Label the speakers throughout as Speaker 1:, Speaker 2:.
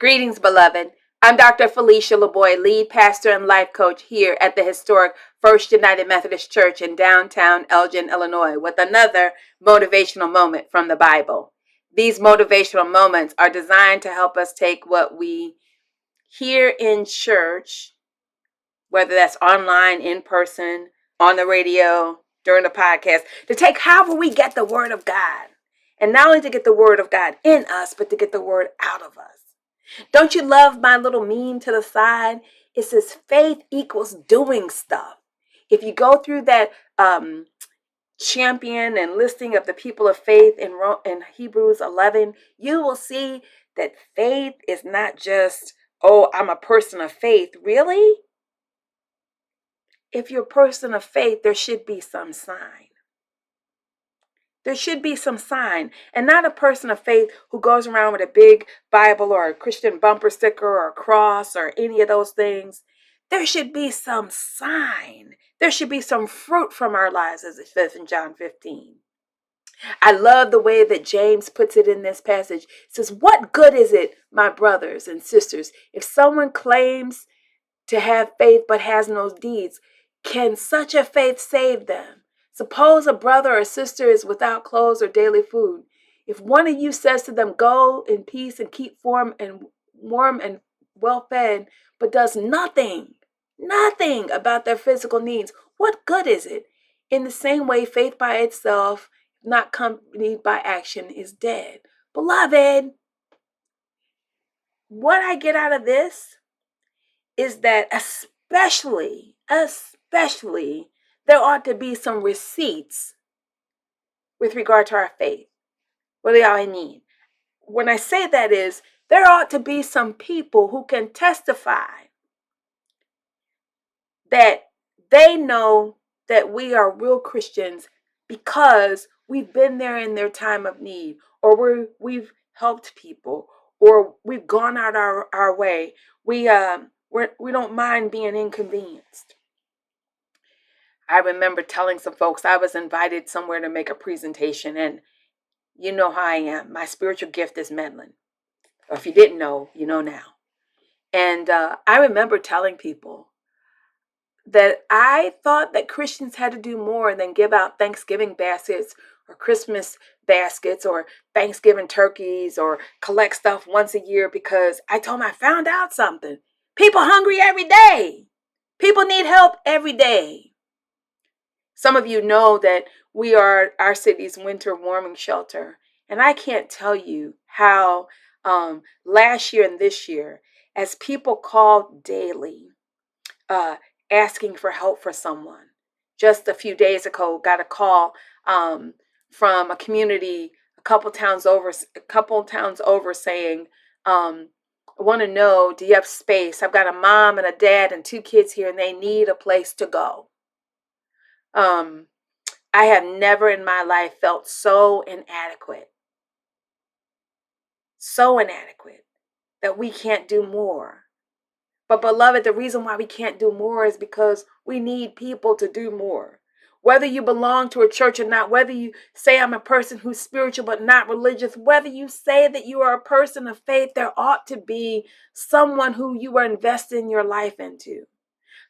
Speaker 1: Greetings, beloved. I'm Dr. Felicia LaBoy, lead pastor and life coach here at the historic First United Methodist Church in downtown Elgin, Illinois, with another motivational moment from the Bible. These motivational moments are designed to help us take what we hear in church, whether that's online, in person, on the radio, during the podcast, to take however we get the word of God. And not only to get the word of God in us, but to get the word out of us. Don't you love my little meme to the side? It says faith equals doing stuff. If you go through that champion and listing of the people of faith in Hebrews 11, you will see that faith is not just, oh, I'm a person of faith. Really? If you're a person of faith, there should be some sign. There should be some sign, and not a person of faith who goes around with a big Bible or a Christian bumper sticker or a cross or any of those things. There should be some sign. There should be some fruit from our lives, as it says in John 15. I love the way that James puts it in this passage. It says, what good is it, my brothers and sisters, if someone claims to have faith but has no deeds? Can such a faith save them? Suppose a brother or sister is without clothes or daily food. If one of you says to them, go in peace and keep warm and well fed, but does nothing about their physical needs, what good is it? In the same way, faith by itself, not accompanied by action, is dead. Beloved, what I get out of this is that especially, there ought to be some receipts with regard to our faith. What do I mean? When I say that is, there ought to be some people who can testify that they know that we are real Christians because we've been there in their time of need, or we've helped people, or we've gone out our way. We don't mind being inconvenienced. I remember telling some folks I was invited somewhere to make a presentation, and you know how I am. My spiritual gift is meddling. Or if you didn't know, you know now. And I remember telling people that I thought that Christians had to do more than give out Thanksgiving baskets or Christmas baskets or Thanksgiving turkeys or collect stuff once a year, because I told them I found out something. People hungry every day. People need help every day. Some of you know that we are our city's winter warming shelter. And I can't tell you how last year and this year, as people called daily, asking for help for someone. Just a few days ago, got a call from a community a couple towns over saying, I want to know, do you have space? I've got a mom and a dad and 2 kids here, and they need a place to go. I have never in my life felt so inadequate that we can't do more. But beloved, the reason why we can't do more is because we need people to do more. Whether you belong to a church or not, whether you say I'm a person who's spiritual but not religious, whether you say that you are a person of faith, there ought to be someone who you are investing your life into.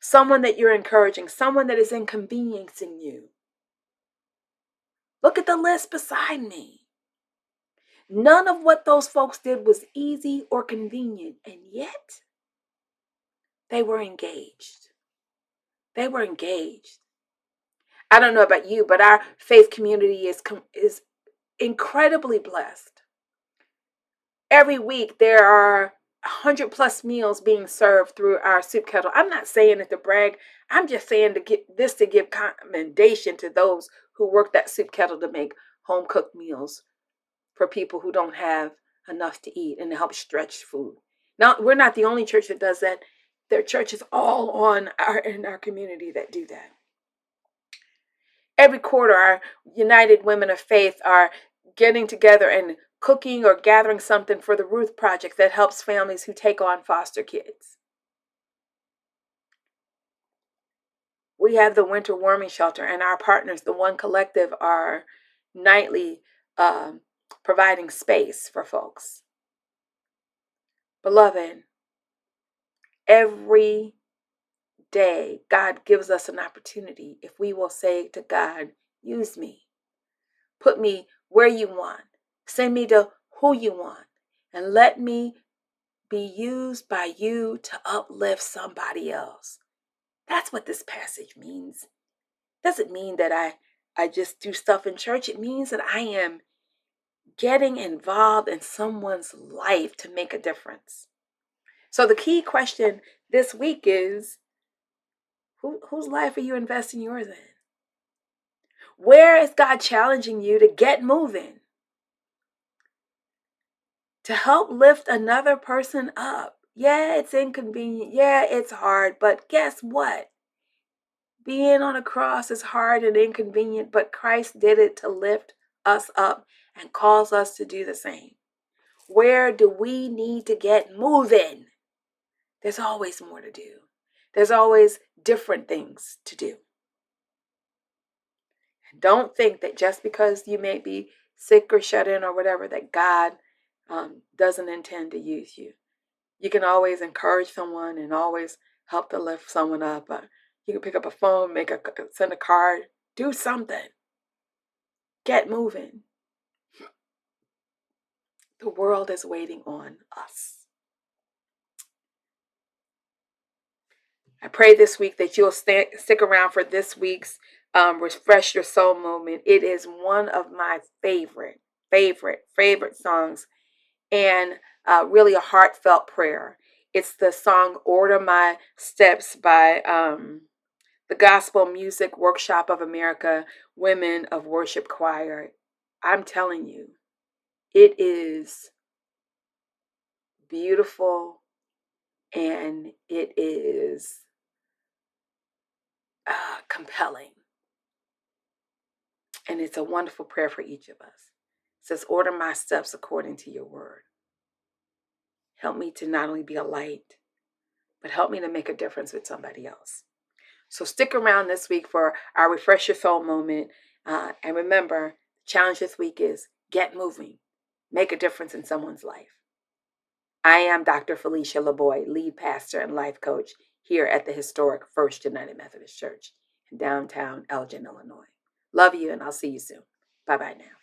Speaker 1: Someone that you're encouraging, someone that is inconveniencing you. Look at the list beside me. None of what those folks did was easy or convenient, and yet they were engaged. They were engaged. I don't know about you, but our faith community is incredibly blessed. Every week there are 100+ meals being served through our soup kettle. I'm not saying it to brag. I'm just saying to give commendation to those who work that soup kettle to make home cooked meals for people who don't have enough to eat and to help stretch food. Now, we're not the only church that does that. There are churches all in our community that do that. Every quarter, our United Women of Faith are getting together and cooking or gathering something for the Ruth Project that helps families who take on foster kids. We have the Winter Warming Shelter, and our partners, the One Collective, are nightly providing space for folks. Beloved, every day God gives us an opportunity if we will say to God, use me. Put me where you want. Send me to who you want. And let me be used by you to uplift somebody else. That's what this passage means. It doesn't mean that I just do stuff in church. It means that I am getting involved in someone's life to make a difference. So the key question this week is, whose life are you investing yours in? Where is God challenging you to get moving? To help lift another person up. Yeah, it's inconvenient. Yeah, it's hard. But guess what? Being on a cross is hard and inconvenient, but Christ did it to lift us up and calls us to do the same. Where do we need to get moving? There's always more to do. There's always different things to do. And don't think that just because you may be sick or shut in or whatever, that God doesn't intend to use you. You can always encourage someone and always help to lift someone up. You can pick up a phone, send a card, do something. Get moving. The world is waiting on us. I pray this week that you'll stick around for this week's Refresh Your Soul moment. It is one of my favorite songs, and really a heartfelt prayer. It's the song Order My Steps by the Gospel Music Workshop of America Women of Worship Choir. I'm telling you, it is beautiful, and it is compelling. And it's a wonderful prayer for each of us. It says, order my steps according to your word. Help me to not only be a light, but help me to make a difference with somebody else. So stick around this week for our Refresh Your Soul moment. And remember, the challenge this week is get moving. Make a difference in someone's life. I am Dr. Felicia LaBoy, lead pastor and life coach here at the historic First United Methodist Church in downtown Elgin, Illinois. Love you, and I'll see you soon. Bye-bye now.